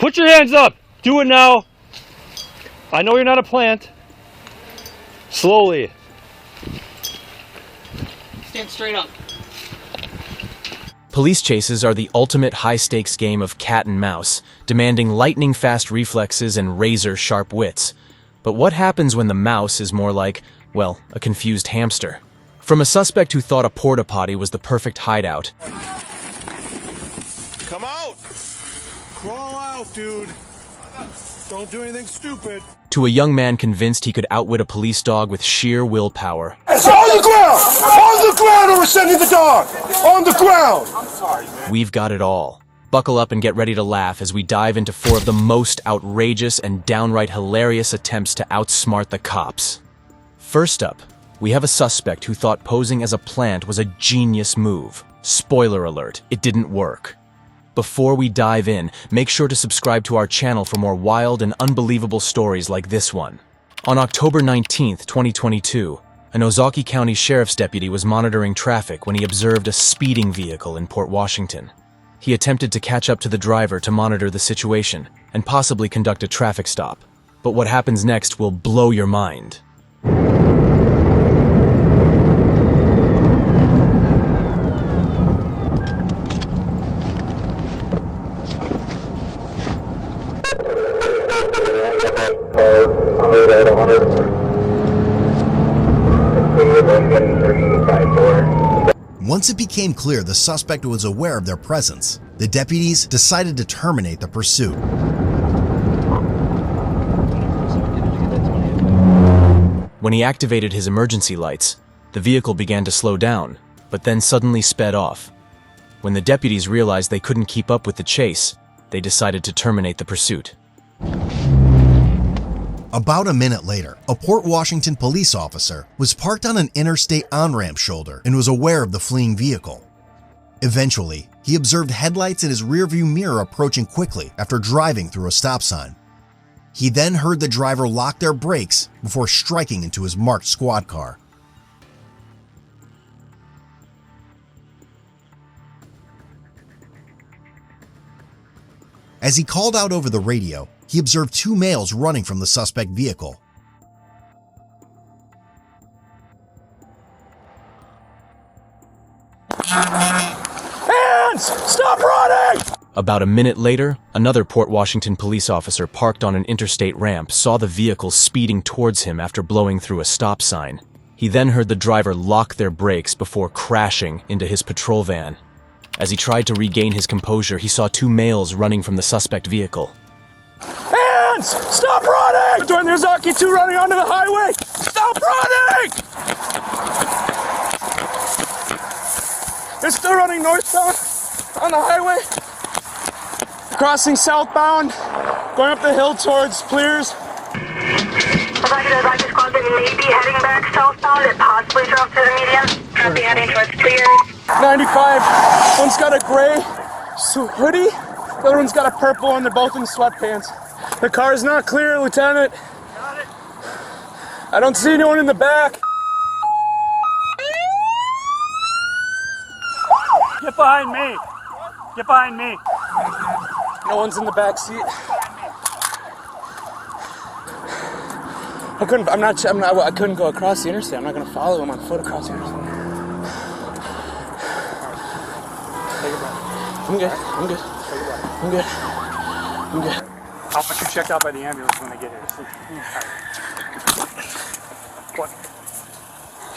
Put your hands up. Do it now. I know you're not a plant. Slowly. Stand straight up. Police chases are the ultimate high-stakes game of cat and mouse, demanding lightning-fast reflexes and razor-sharp wits. But what happens when the mouse is more like, well, a confused hamster? From a suspect who thought a port-a-potty was the perfect hideout. Come out! Crawl out, dude. Don't do anything stupid. To a young man convinced he could outwit a police dog with sheer willpower. It's on the ground! On the ground, or we're sending the dog! On the ground! I'm sorry, man. We've got it all. Buckle up and get ready to laugh as we dive into 4 of the most outrageous and downright hilarious attempts to outsmart the cops. First up, we have a suspect who thought posing as a plant was a genius move. Spoiler alert, it didn't work. Before we dive in, make sure to subscribe to our channel for more wild and unbelievable stories like this one. On October 19th, 2022, an Ozaukee County Sheriff's deputy was monitoring traffic when he observed a speeding vehicle in Port Washington. He attempted to catch up to the driver to monitor the situation and possibly conduct a traffic stop. But what happens next will blow your mind. Once it became clear the suspect was aware of their presence, the deputies decided to terminate the pursuit. When he activated his emergency lights, the vehicle began to slow down, but then suddenly sped off. When the deputies realized they couldn't keep up with the chase, they decided to terminate the pursuit. About a minute later, a Port Washington police officer was parked on an interstate on-ramp shoulder and was aware of the fleeing vehicle. Eventually, he observed headlights in his rearview mirror approaching quickly after driving through a stop sign. He then heard the driver lock their brakes before striking into his marked squad car. As he called out over the radio, he observed 2 males running from the suspect vehicle. Hands! Stop running! About a minute later, another Port Washington police officer parked on an interstate ramp saw the vehicle speeding towards him after blowing through a stop sign. He then heard the driver lock their brakes before crashing into his patrol van. As he tried to regain his composure, he saw 2 males running from the suspect vehicle. Hands! Stop running! During the Ozaukee 2 running onto the highway! Stop running! They're still running northbound on the highway. Crossing southbound, going up the hill towards Pleers. Roger, squad, they may be heading back southbound and possibly drove to the median. Copy, heading towards Pleers. 95. One's got a gray hoodie, the other one's got a purple, and they're both in sweatpants. The car is not clear, Lieutenant. Got it. I don't see anyone in the back. Get behind me. Get behind me. No one's in the back seat. I couldn't go across the interstate. I'm not going to follow him on foot across the interstate. Take a breath. I'm good. I'm good. Take a breath. I'm good. I'm good. I'll get you checked out by the ambulance when they get here. What?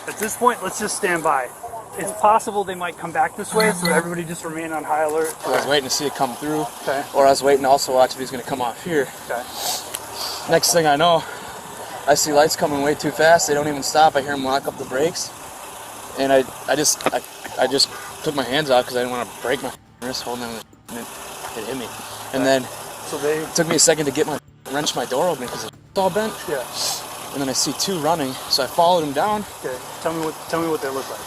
At this point, let's just stand by. It's possible they might come back this way, so everybody just remain on high alert. I was waiting to see it come through, Okay. or I was waiting to also watch if he's going to come off here. Okay. Next thing I know, I see lights coming way too fast. They don't even stop. I hear him lock up the brakes, and I just took my hands off because I didn't want to break my wrist holding them, and it hit me. And then it took me a second to wrench my door open because it's all bent. Yeah. And then I see 2 running, so I followed him down. Okay. Tell me what they look like.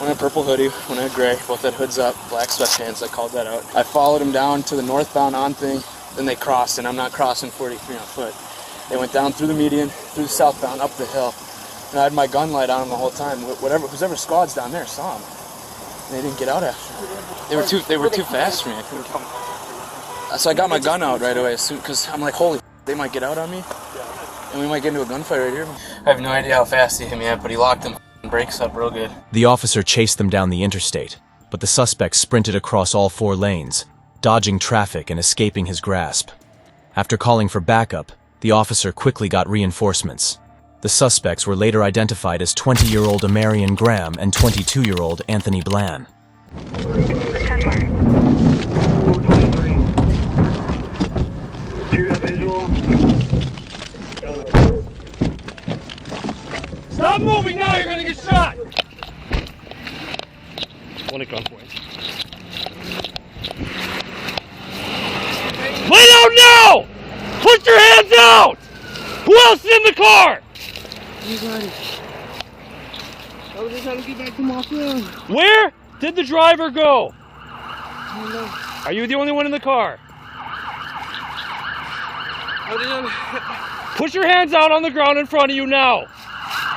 One had a purple hoodie, one had gray, both had hoods up, black sweatpants, I called that out. I followed him down to the northbound on thing, then they crossed, and I'm not crossing 43 on foot. They went down through the median, through the southbound, up the hill, and I had my gun light on them the whole time. Whoever squad's down there saw them. And they didn't get out after. They were too fast for me. I couldn't come. So I got my gun out right away, because I'm like, holy, they might get out on me, and we might get into a gunfight right here. I have no idea how fast he hit me at, but he locked them brakes up real good. The officer chased them down the interstate, but the suspect sprinted across all 4 lanes, dodging traffic and escaping his grasp. After calling for backup, the officer quickly got reinforcements. The suspects were later identified as 20-year-old Amarian Graham and 22-year-old Anthony Bland. Stop moving now, you're gonna get shot! One at gunpoint. Lay down now! Put your hands out! Who else is in the car? I was just trying to get back to my field. Where did the driver go? Are you the only one in the car? Put your hands out on the ground in front of you now.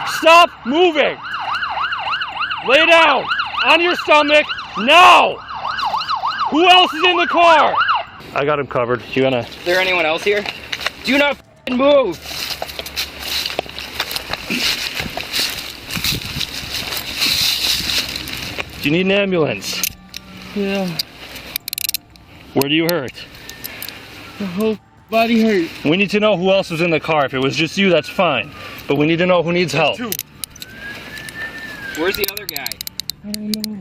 Stop moving. Lay down on your stomach now. Who else is in the car? I got him covered. You gonna? Is there anyone else here? Do not move. Do you need an ambulance? Yeah, Where do you hurt? the whole body hurt. We need to know who else was in the car. If it was just you, that's fine. But we need to know who needs help. Where's the other guy? I don't know.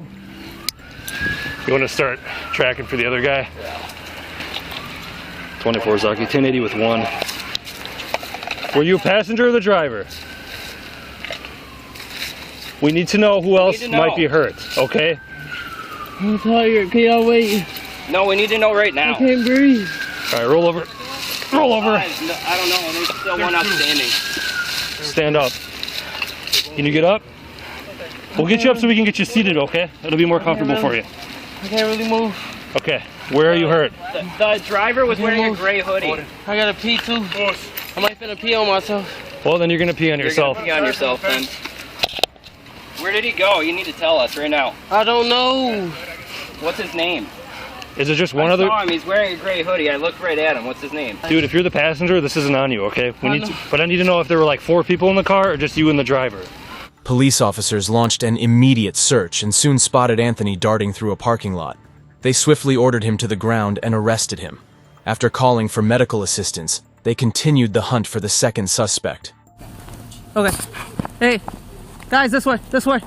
You want to start tracking for the other guy? 24 Zaki, 1080 with 1. Were you a passenger or the driver? We need to know who else might be hurt, okay? I'm tired. Can y'all wait? No, we need to know right now. Oh. I can't breathe. All right, roll over. Roll over. I don't know. There's still one outstanding. Stand up. Can you get up? We'll get you up so we can get you seated, okay? It'll be more comfortable for you. I can't really move. Okay, where are you hurt? The driver was wearing a gray hoodie. I gotta pee too. I might finna pee on myself. Well, then you're gonna pee on yourself. You're gonna pee on yourself then. Where did he go? You need to tell us right now. I don't know. What's his name? Is it just one I other? saw him. He's wearing a gray hoodie. I looked right at him. What's his name? Dude, if you're the passenger, this isn't on you, okay? But I need to know if there were like 4 people in the car or just you and the driver. Police officers launched an immediate search and soon spotted Anthony darting through a parking lot. They swiftly ordered him to the ground and arrested him. After calling for medical assistance, they continued the hunt for the second suspect. Okay. Hey, guys, this way, this way.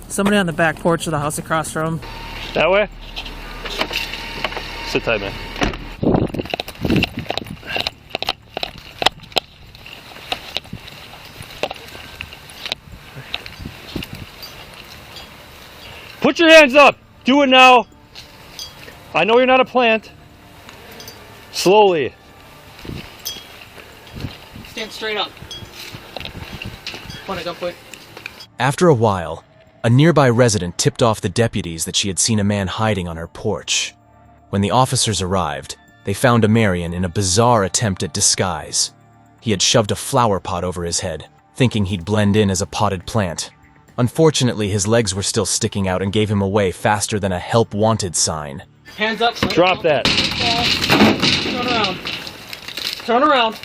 Somebody on the back porch of the house across from him. That way? Sit tight, man. Put your hands up. Do it now. I know you're not a plant. Slowly. Stand straight up. Go quick. After a while, a nearby resident tipped off the deputies that she had seen a man hiding on her porch. When the officers arrived, they found Amarian in a bizarre attempt at disguise. He had shoved a flower pot over his head, thinking he'd blend in as a potted plant. Unfortunately, his legs were still sticking out and gave him away faster than a help wanted sign. Hands up. Drop that. Turn around. Turn around.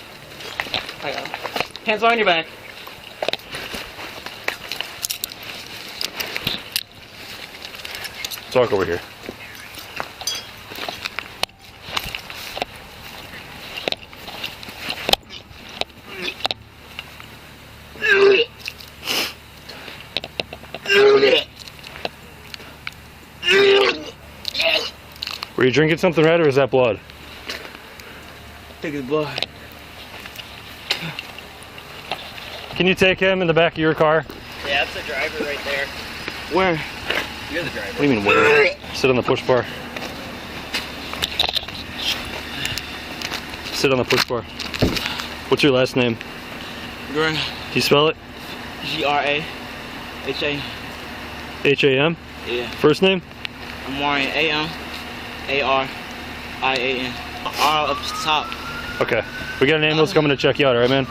I got him. Hands on your back. Talk over here. Were you drinking something red or is that blood? I think it's blood. Can you take him in the back of your car? Yeah, that's the driver right there. Where? You're the driver. What do you mean where? Sit on the push bar. Sit on the push bar. What's your last name? Gray. Can you spell it? G-R-A-H-A. H-A-M? Yeah. First name? I'm wearing A-M-A-R-I-A-N. R up top. Okay. We got an ambulance coming to check you out, alright, man?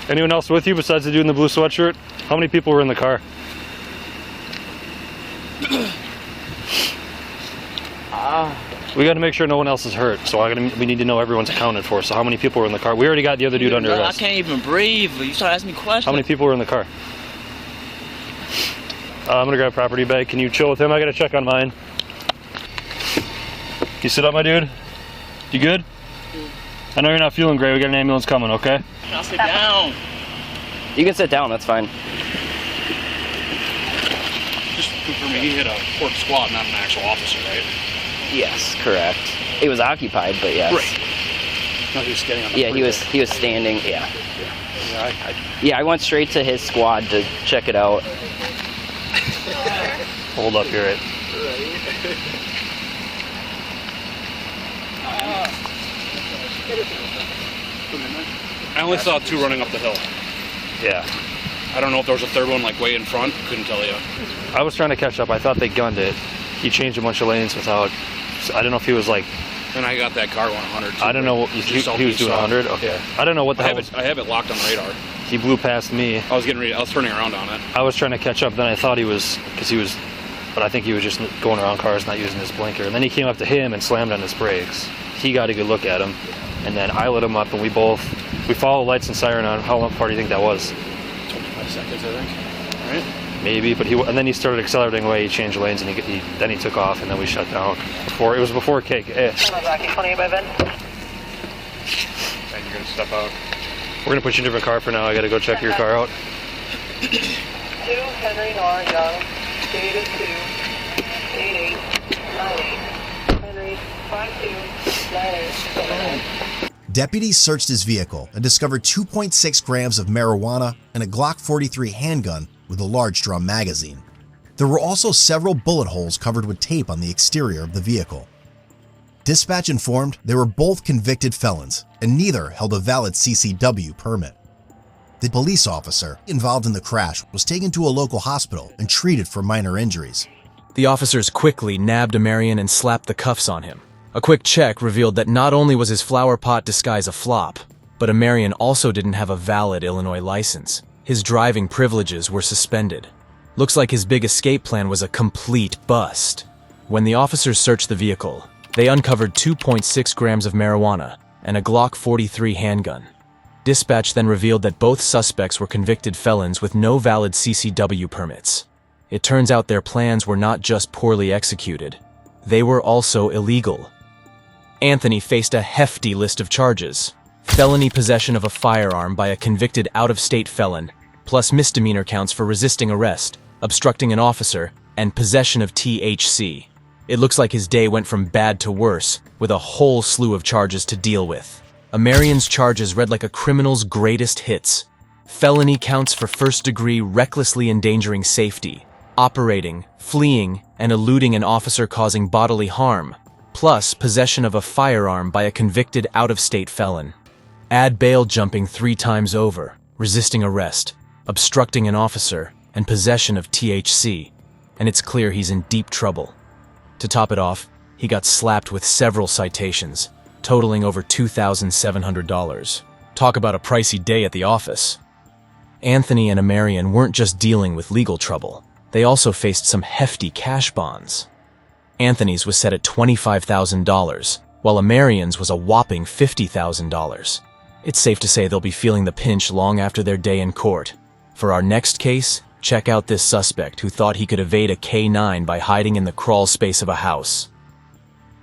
Anyone else with you besides the dude in the blue sweatshirt? How many people were in the car? We got to make sure no one else is hurt, so we need to know everyone's accounted for. So how many people were in the car? We already got the other dude under arrest. I can't even breathe. You start asking me questions. How many people were in the car? I'm gonna grab a property bag. Can you chill with him? I gotta check on mine. Can you sit up, my dude? You good? I know you're not feeling great. We got an ambulance coming, okay? I'll sit down. You can sit down, that's fine. Just confirm me, he hit a port squad, not an actual officer, right? Yes, correct. He was occupied, but yes. Right. No, he was standing on the Yeah, he was standing, yeah. Yeah, I went straight to his squad to check it out. Hold up here, right? I only saw 2 running up the hill. Yeah. I don't know if there was a third one like way in front. Couldn't tell you. I was trying to catch up. I thought they gunned it. He changed a bunch of lanes without. I don't know if he was like. And I got that car going 100. I don't know. He was doing 100. Okay. Yeah. I don't know what the hell. I have it locked on radar. He blew past me. I was getting ready. I was turning around on it. I was trying to catch up. Then I thought he was but I think he was just going around cars, not using his blinker. And then he came up to him and slammed on his brakes. He got a good look at him, and then I lit him up, and we followed lights and siren on. How far do you think that was? 25 seconds, I think. Right? Maybe, and then he started accelerating away. He changed lanes, and then he took off, and then we shut down. It was before cake. Rocky 28 by Ben. And you're gonna step out. We're gonna put you in a different car for now. I gotta go check your car out. 2 Henry Nor Young. Data 2 88 98. Henry 5298. Deputies searched his vehicle and discovered 2.6 grams of marijuana and a Glock 43 handgun with a large drum magazine. There were also several bullet holes covered with tape on the exterior of the vehicle. Dispatch informed they were both convicted felons and neither held a valid CCW permit. The police officer involved in the crash was taken to a local hospital and treated for minor injuries. The officers quickly nabbed Amarian and slapped the cuffs on him. A quick check revealed that not only was his flower pot disguise a flop, but Amarian also didn't have a valid Illinois license. His driving privileges were suspended. Looks like his big escape plan was a complete bust. When the officers searched the vehicle, they uncovered 2.6 grams of marijuana and a Glock 43 handgun. Dispatch then revealed that both suspects were convicted felons with no valid CCW permits. It turns out their plans were not just poorly executed, they were also illegal. Anthony faced a hefty list of charges: felony possession of a firearm by a convicted out-of-state felon, plus misdemeanor counts for resisting arrest, obstructing an officer, and possession of THC. It looks like his day went from bad to worse, with a whole slew of charges to deal with. Amarian's charges read like a criminal's greatest hits: felony counts for first-degree recklessly endangering safety, operating, fleeing, and eluding an officer causing bodily harm, plus possession of a firearm by a convicted out-of-state felon. Add bail jumping 3 times over, resisting arrest, obstructing an officer, and possession of THC, and it's clear he's in deep trouble. To top it off, he got slapped with several citations, totaling over $2,700. Talk about a pricey day at the office. Anthony and Amarian weren't just dealing with legal trouble, they also faced some hefty cash bonds. Anthony's was set at $25,000, while Amarian's was a whopping $50,000. It's safe to say they'll be feeling the pinch long after their day in court. For our next case, check out this suspect who thought he could evade a K-9 by hiding in the crawl space of a house.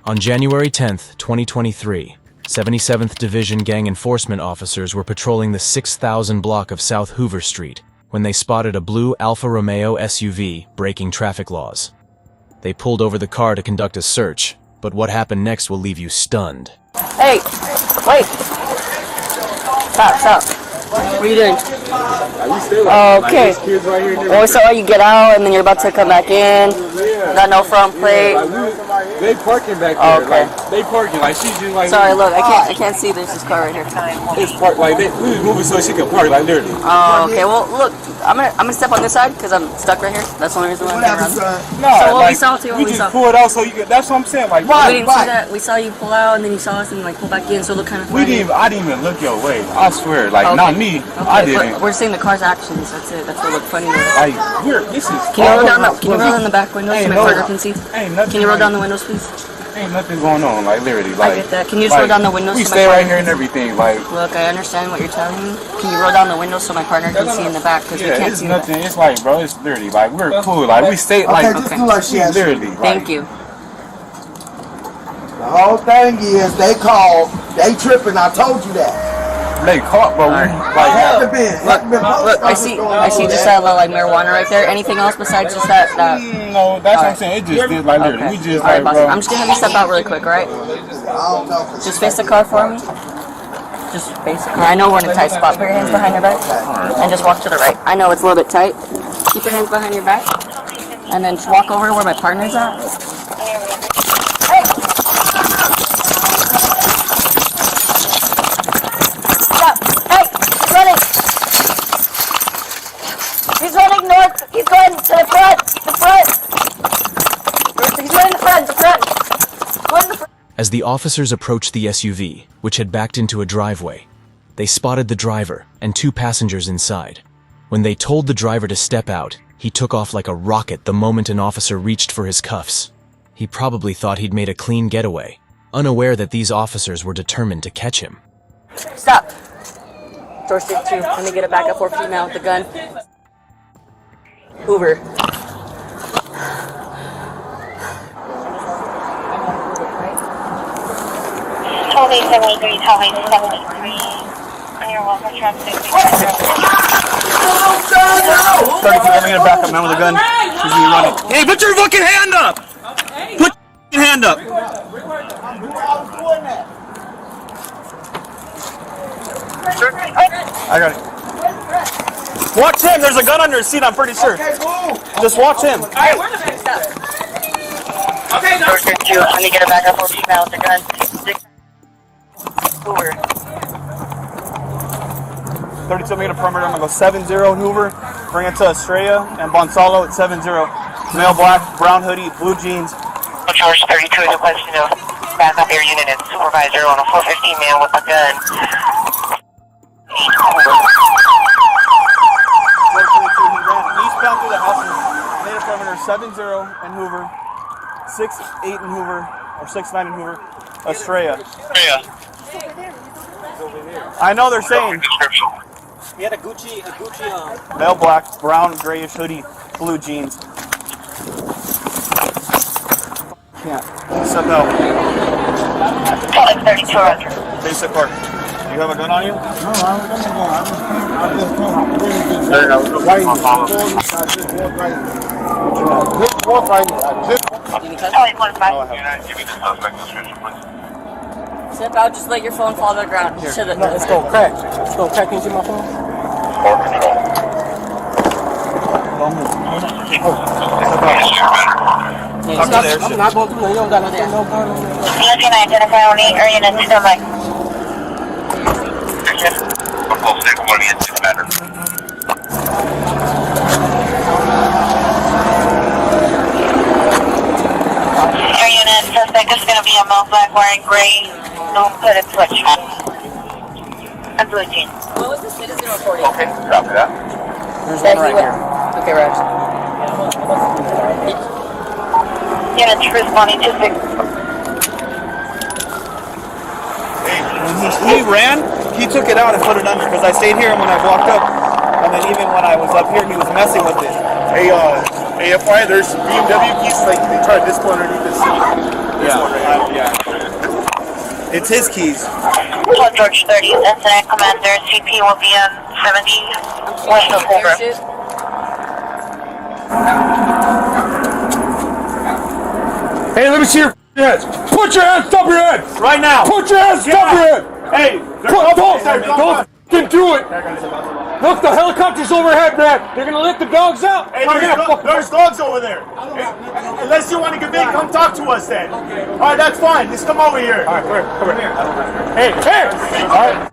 On January 10th, 2023, 77th Division Gang Enforcement officers were patrolling the 6000 block of South Hoover Street when they spotted a blue Alfa Romeo SUV breaking traffic laws. They pulled over the car to conduct a search, but what happened next will leave you stunned. Hey, wait! Stop. What are you doing? Okay. Well, we saw you get out, and then you're about to come back in. Got no front plate. They parking back there. Oh, okay. Like, they parking like she's just like. Sorry, look, I can't see. There's this car right here. It's parked like we was moving so she can park like literally. Oh, okay. Well, look, I'm gonna step on this side because I'm stuck right here. That's the only reason why I'm around. No, so what like, we saw too. We just pulled out so you can. That's what I'm saying. Like, we didn't see that. We saw you pull out, and then you saw us and like pull back in. So it looked kind of funny. I didn't even look your way. I swear, like not me. Okay. I didn't. We're seeing the car's actions. That's it. That's what looked funny. Like, here, this is. Can you roll down the back windows so my partner can see? Ain't nothing. Can you roll down the windows, please? ain't nothing going on, like literally. Like, I get that. Can you just roll down the windows? We so stay my right partner here and everything. Like, look, I understand what you're telling me. Can you roll down the windows so my partner can see in the back? Because we can't it's see nothing. the It's like, bro, it's literally like we're cool. Like we stay like just do like she has literally. Thank you. The whole thing is they called, they tripping. I told you that. They caught, bro. Like, Look, I see just that like marijuana right there. Anything else besides just that? No, that's what I'm saying. It just did like literally. We just Alright, like, boss. bro. I'm just gonna have you step out really quick, alright? Just face the car for me. Just face the car. I know we're in a tight spot. Put your hands behind your back and just walk to the right. I know it's a little bit tight. Keep your hands behind your back and then just walk over to where my partner's at. He's running north. He's going to the front. He's running the front. Go in the front. As the officers approached the SUV, which had backed into a driveway, they spotted the driver and 2 passengers inside. When they told the driver to step out, he took off like a rocket the moment an officer reached for his cuffs. He probably thought he'd made a clean getaway, unaware that these officers were determined to catch him. Stop. Door 2. Let me get it back up 4 feet now with the gun. Hoover. Totally 73, totally 73. And you're welcome, truck 63. 32, I'm gonna back up, man, with a gun. She's gonna be running. Hey, put your fucking hand up! Put your hand up! I got it. Watch him, there's a gun under his seat, I'm pretty sure. Just watch him. Alright, we're just gonna stop. Okay, door 2, let me get it back up 4 feet now with the gun. Hoover. 32, I'm gonna perimeter, I'm gonna go 7-0 in Hoover. Bring it to Estrella and Bonsalo at 7-0. Male black, brown hoodie, blue jeans. George 32 is requesting to back up your unit and supervisor on a 415 man with a gun. Eastbound through the house, made a perimeter 7-0 in Hoover, 6-8 in Hoover, or 6-9 in Hoover, Estrella. I know they're saying. He had a Gucci Male black, brown, grayish hoodie, blue jeans. Can't. Step out. 32 Roger. Basic park. Do you have a gun on you? No, I just come. There you go. Just walk right here. Step out, just let your phone fall to the ground. Let's go crack. Let's go crack into my phone. I'm not going to do that. You don't got nothing. No gun on me. You can identify only area and to the mic. Area and suspect is going to be a male black wearing gray, no hooded sweatshirt. And blue jeans. What was the citizen reporting? Okay, copy that. There's one right here. Okay, Raj. Units responding to 6. When he ran, he took it out and put it under because I stayed here and when I walked up, and then even when I was up here, he was messing with it. Hey, AFI, there's BMW keys, like they try to display underneath the seat. Yeah. It's his keys. George 30, incident commander, CP will be on 70 west of Hoover. Hey, let me see your hands. Put your hands up your head. Right now. Put your hands up your head. Hey, don't fucking do it. Look, the helicopter's overhead, man. They're gonna let the dogs out. Hey, there's dogs over there. Unless you want to get in, come talk to us then. All right, that's fine. Just come over here. All right, come here. Hey. All right.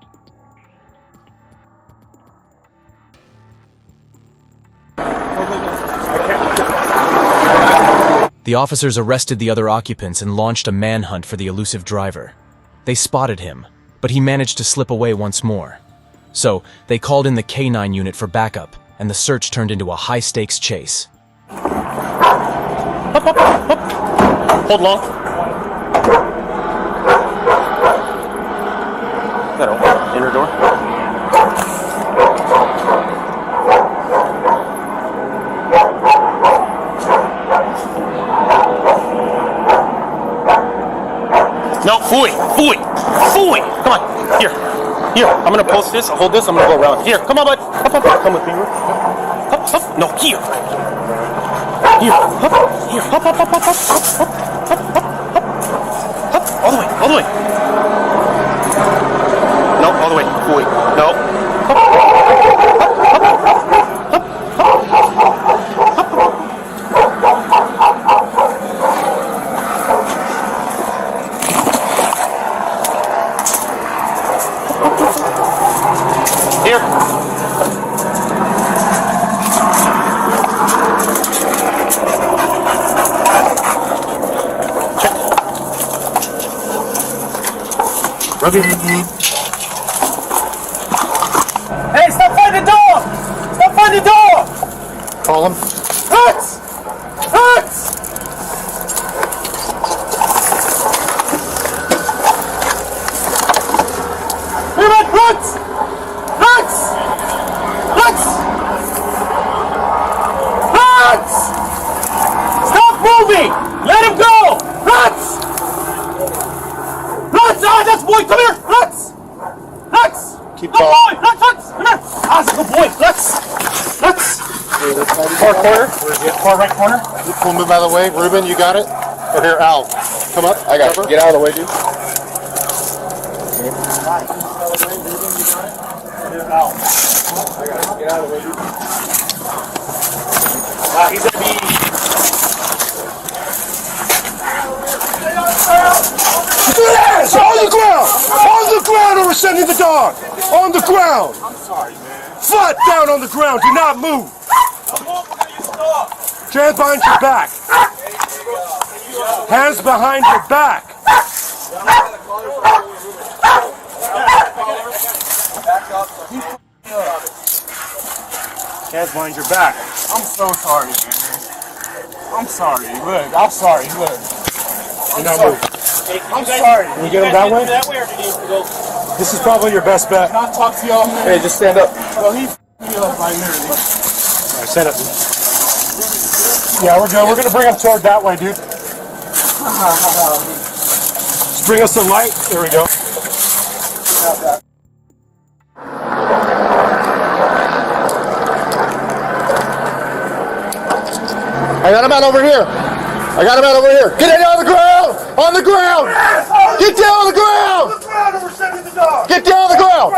The officers arrested the other occupants and launched a manhunt for the elusive driver. They spotted him, but he managed to slip away once more. So, they called in the K9 unit for backup, and the search turned into a high-stakes chase. Hold long. That open? Inner door? No, fooey. Come on, here. I'm gonna post this. I'll hold this. I'm gonna go around. Here, come on, bud. Up. Come with me. Up. No, here. Here. Up. All the way. No, all the way. Fooey. No. Here. Rub your Hey, stop fighting the door! Stop fighting the door! Call him. Hurts! Stop moving! Let him go! Rats! Ah, that's boy, come here! Rats! Keep Good going. boy! Rats! Come here! Ah, good boy! Rats! Far corner. Far right corner. We'll move out of the way. Ruben, you got it? Or here, Al. Come up. I got it. Get out of the way, dude. He's gonna be. Yes! On the ground! On the ground, or we're sending the dog! On the ground! I'm sorry, man. Flat down on the ground. Do not move. Hands behind your back. Hands behind your back. Hands behind your back. I'm so sorry, man. I'm sorry. Look, I'm sorry. Look. Do not move. I'm sorry. Can you get him that way? That way or did he go? This is probably your best bet. Can I talk to y'all, man? Hey, just stand up. Well, he me up right literally. Alright, stand up. Yeah, we're good. We're gonna bring him toward that way, dude. Just bring us some light. There we go. I got him out over here. Get down on the ground! On the ground! Get down on the ground! Get down on the ground!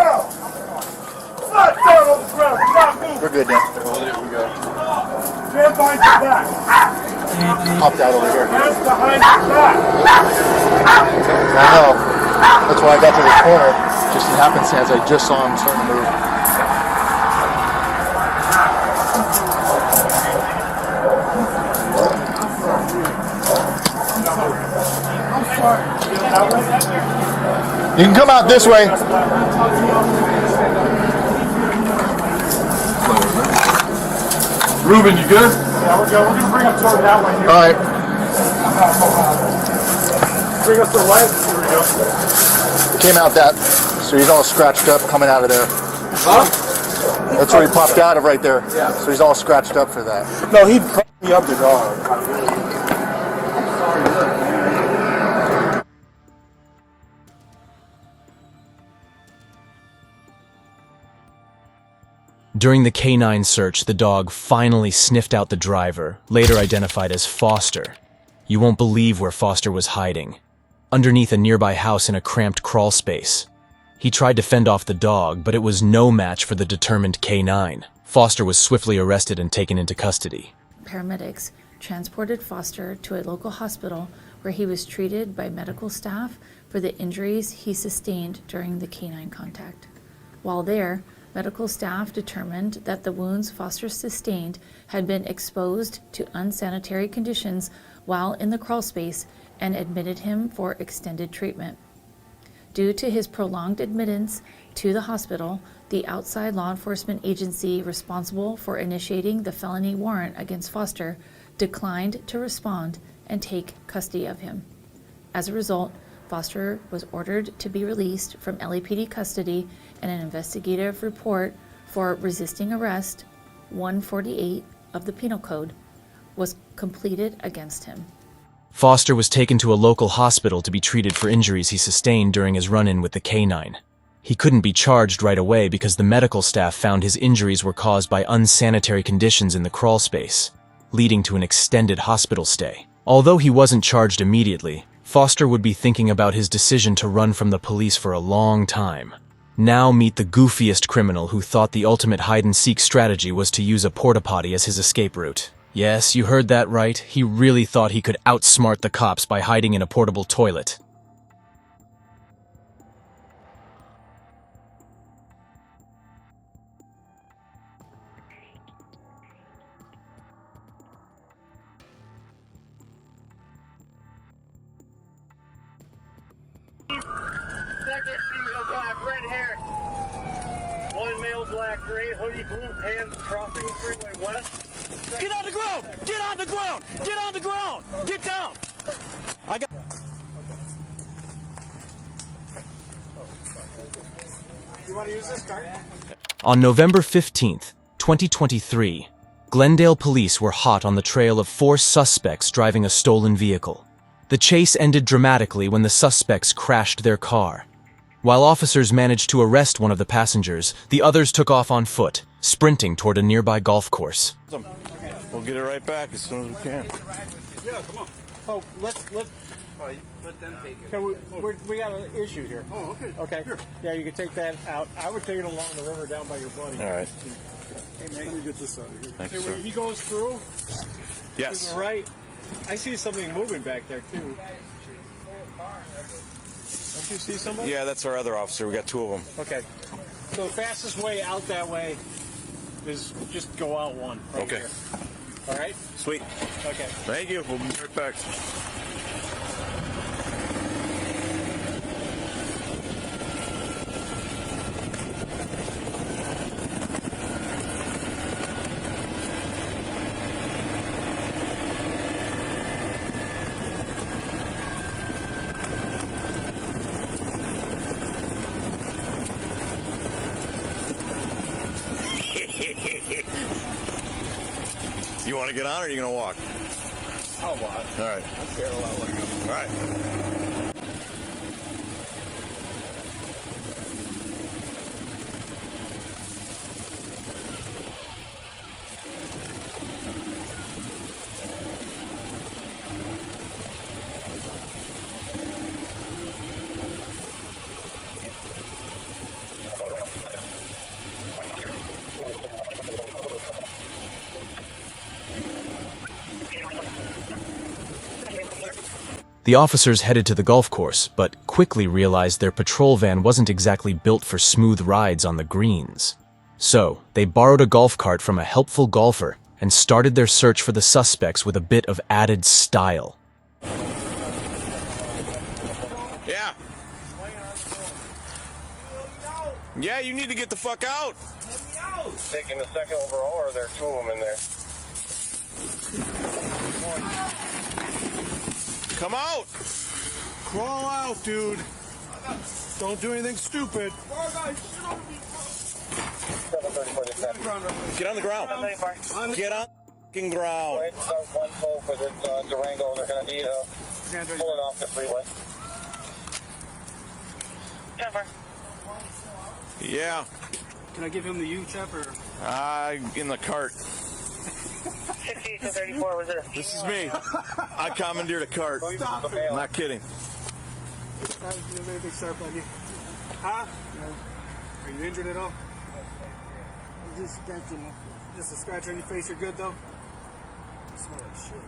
Flat down on the ground. Do not move. We're good now. There we go. Stand behind your back. Popped out over here. Hands behind your back. I know. That's why I got to this corner. Just in happenstance, I just saw him starting to move. You can come out this way. Ruben, you good? Yeah, we're good. We're gonna bring him toward that way here. All right. Bring us the light. Here we go. Came out that, so he's all scratched up coming out of there. Huh? That's where he popped out of right there. Yeah. So he's all scratched up for that. No, he fucked me up the dog. During the canine search, the dog finally sniffed out the driver, later identified as Foster. You won't believe where Foster was hiding. Underneath a nearby house in a cramped crawl space. He tried to fend off the dog, but it was no match for the determined canine. Foster was swiftly arrested and taken into custody. Paramedics transported Foster to a local hospital where he was treated by medical staff for the injuries he sustained during the canine contact. While there, medical staff determined that the wounds Foster sustained had been exposed to unsanitary conditions while in the crawl space and admitted him for extended treatment. Due to his prolonged admittance to the hospital, the outside law enforcement agency responsible for initiating the felony warrant against Foster declined to respond and take custody of him. As a result, Foster was ordered to be released from LAPD custody, and an investigative report for resisting arrest, 148 of the Penal Code, was completed against him. Foster was taken to a local hospital to be treated for injuries he sustained during his run-in with the canine. He couldn't be charged right away because the medical staff found his injuries were caused by unsanitary conditions in the crawl space, leading to an extended hospital stay. Although he wasn't charged immediately, Foster would be thinking about his decision to run from the police for a long time. Now meet the goofiest criminal who thought the ultimate hide-and-seek strategy was to use a port-a-potty as his escape route. Yes, you heard that right. He really thought he could outsmart the cops by hiding in a portable toilet. Second female black, red hair. One male black, gray hoodie, blue pants, crossing freeway west. Get on the ground! Get on the ground! Get on the ground! Get down! I got. You want to use this card? On November 15th, 2023, Glendale police were hot on the trail of 4 suspects driving a stolen vehicle. The chase ended dramatically when the suspects crashed their car. While officers managed to arrest one of the passengers, the others took off on foot, sprinting toward a nearby golf course. We'll get it right back as soon as we can. Yeah, come on. Oh, let them take it. We got an issue here. Oh, okay. Okay. Here. Yeah, you can take that out. I would take it along the river down by your buddy. All right. Hey, man, let me get this out of here. Thank hey, you, sir. When he goes through, yes. to the right, I see something moving back there, too. Don't you see somebody? Yeah, that's our other officer. We got 2 of them. Okay. So the fastest way out that way is just go out one right Okay. here. All right? Sweet. Okay. Thank you. We'll be right back. You want to get on or are you going to walk? I'll walk. All right. I'm scared a lot like him. All right. The officers headed to the golf course, but quickly realized their patrol van wasn't exactly built for smooth rides on the greens. So, they borrowed a golf cart from a helpful golfer and started their search for the suspects with a bit of added style. Yeah. Yeah, you need to get the fuck out. Taking the second overall, or are there 2 of them in there? Come out. Crawl out, dude. Don't do anything stupid. Get on the ground. Get on the fucking ground. One pull for this Durango. They're going to need pulling off the freeway. Jennifer. Yeah. Can I give him the U-chip or? In the cart. 68 to 34, was there? This is me. I commandeered a cart. Stop it. I'm not kidding. Anything sharp on you? Huh? No. Are you injured at all? Just scratching. Just a scratch on your face. You're good though. You smell like shit.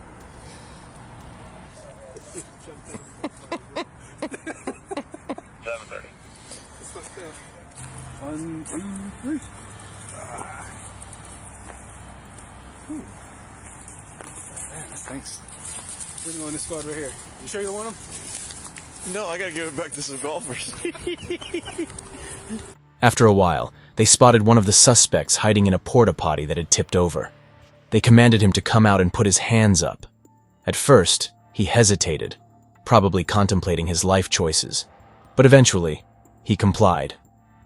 7:30. Let's go. 1, 2, 3. Thanks. We're going to this squad right here. You sure you don't want them? No, I gotta give it back to some golfers. After a while, they spotted one of the suspects hiding in a port-a-potty that had tipped over. They commanded him to come out and put his hands up. At first, he hesitated, probably contemplating his life choices. But eventually, he complied.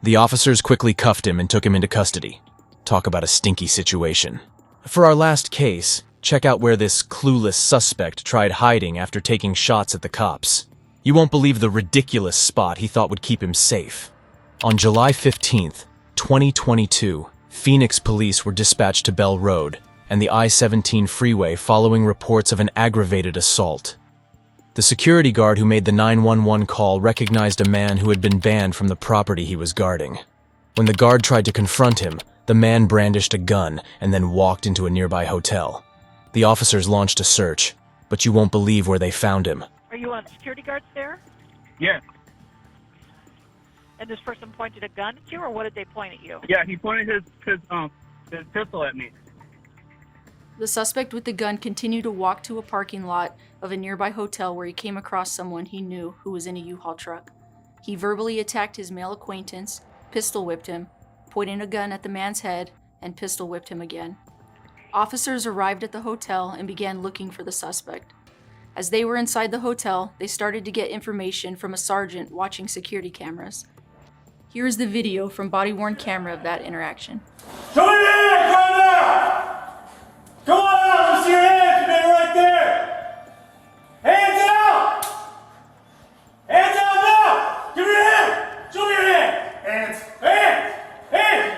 The officers quickly cuffed him and took him into custody. Talk about a stinky situation. For our last case, check out where this clueless suspect tried hiding after taking shots at the cops. You won't believe the ridiculous spot he thought would keep him safe. On July 15th, 2022, Phoenix police were dispatched to Bell Road and the I-17 freeway following reports of an aggravated assault. The security guard who made the 911 call recognized a man who had been banned from the property he was guarding. When the guard tried to confront him, the man brandished a gun and then walked into a nearby hotel. The officers launched a search, but you won't believe where they found him. Are you one of the security guards there? Yeah. And this person pointed a gun at you, or what did they point at you? Yeah, he pointed his pistol at me. The suspect with the gun continued to walk to a parking lot of a nearby hotel where he came across someone he knew who was in a U-Haul truck. He verbally attacked his male acquaintance, pistol whipped him, pointed a gun at the man's head, and pistol whipped him again. Officers arrived at the hotel and began looking for the suspect. As they were inside the hotel, they started to get information from a sergeant watching security cameras. Here is the video from body-worn camera of that interaction. Show your hands right now! Come on out, let's see your hands, man, right there! Hands out! Hands out now! Give me your hand! Show me your hand! Hands! Hands! Hands!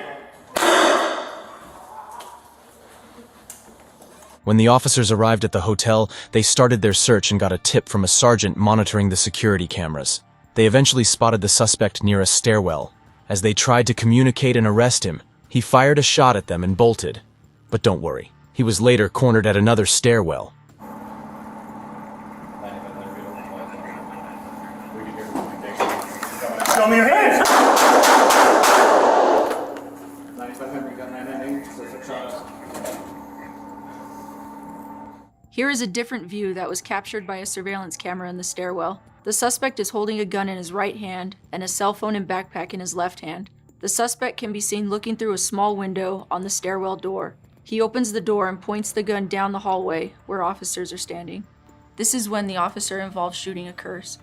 When the officers arrived at the hotel, they started their search and got a tip from a sergeant monitoring the security cameras. They eventually spotted the suspect near a stairwell. As they tried to communicate and arrest him, he fired a shot at them and bolted. But don't worry, he was later cornered at another stairwell. Show me your hands! Here is a different view that was captured by a surveillance camera in the stairwell. The suspect is holding a gun in his right hand and a cell phone and backpack in his left hand. The suspect can be seen looking through a small window on the stairwell door. He opens the door and points the gun down the hallway where officers are standing. This is when the officer-involved shooting occurs.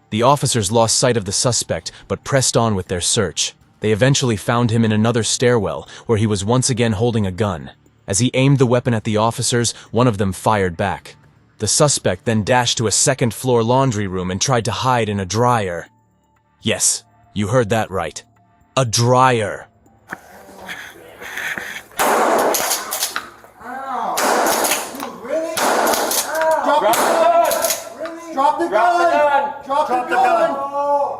The officers lost sight of the suspect, but pressed on with their search. They eventually found him in another stairwell, where he was once again holding a gun. As he aimed the weapon at the officers, one of them fired back. The suspect then dashed to a second-floor laundry room and tried to hide in a dryer. Yes, you heard that right. A dryer. Drop the gun! Drop the gun!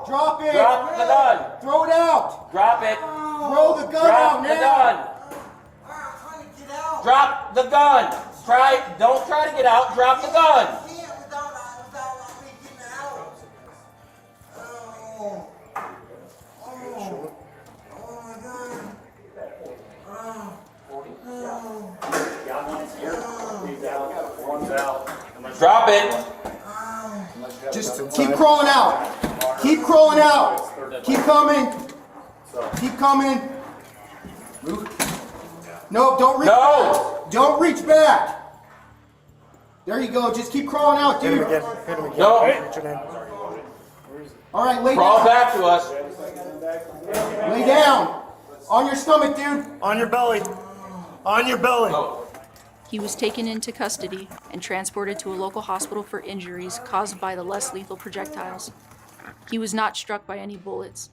Drop it! Drop the gun! Throw it out! Drop it! Throw the gun Drop out the now! gun! Drop the gun! Don't try to get out, drop the gun! Drop it! Just keep crawling out. Keep crawling out. Keep coming. Keep coming. No, don't reach back. Don't reach back. There you go. Just keep crawling out, dude. No. All right, lay Crawl down. back to us. Lay down. On your stomach, dude. On your belly. On your belly. He was taken into custody and transported to a local hospital for injuries caused by the less lethal projectiles. He was not struck by any bullets.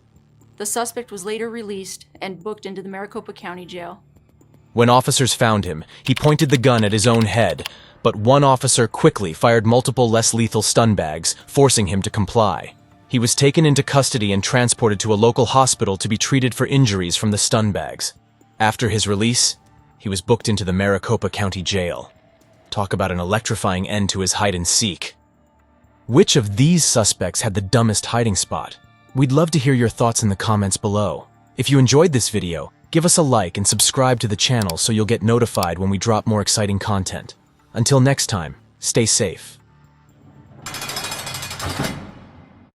The suspect was later released and booked into the Maricopa County Jail. When officers found him, he pointed the gun at his own head, but one officer quickly fired multiple less lethal stun bags, forcing him to comply. He was taken into custody and transported to a local hospital to be treated for injuries from the stun bags. After his release, he was booked into the Maricopa County Jail. Talk about an electrifying end to his hide-and-seek. Which of these suspects had the dumbest hiding spot? We'd love to hear your thoughts in the comments below. If you enjoyed this video, Give us a like and subscribe to the channel so you'll get notified when we drop more exciting content. Until next time, stay safe.